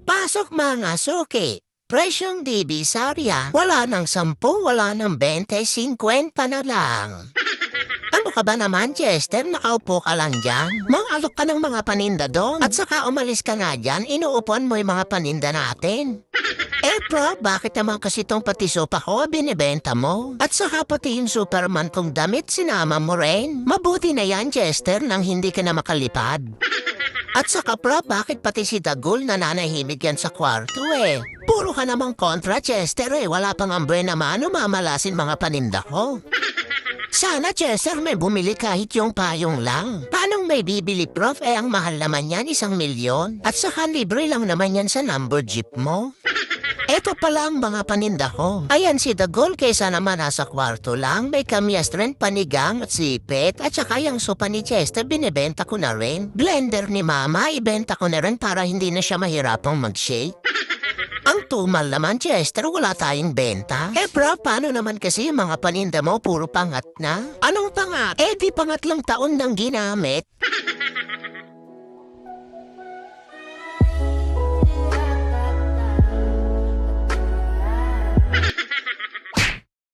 Pasok mga suki. Presyong Divisarya. Wala ng 10, wala ng 20, 50 na lang. Ano ka ba naman, Chester? Nakaupo ka lang dyan? Mangalok ka ng mga paninda doon. At saka umalis ka nga dyan, inuupuan mo yung mga paninda natin. Bro, bakit naman kasi tong pati sopa ko binibenta mo? At saka pati yung Superman kong damit sinama mo rin? Mabuti na yan, Chester, nang hindi ka na makalipad. At saka bro, bakit pati si Dagul nananahimik yan sa kwarto Puro ka namang kontra, Chester Wala pang ambre naman mamalasin mga paninda ko. Sana, Chester, may bumili kahit yung payong lang. Paano may bibili, prof? Ang mahal naman yan, 1,000,000. At saka libre lang naman yan sa number jeep mo. Eto pala ang mga paninda ko. Ayan si Dagol kaysa naman nasa kwarto lang. May kamyas rin, panigang at sipit. At saka yung sopa ni Chester, binibenta ko na rin. Blender ni Mama, ibenta ko na rin para hindi na siya mahirapang mag-shake. Ang tumal naman, Chester, wala tayong benta. Bro, paano naman kasi yung mga paninda mo puro pangat na? Anong pangat? Di pangatlong taon nang ginamit.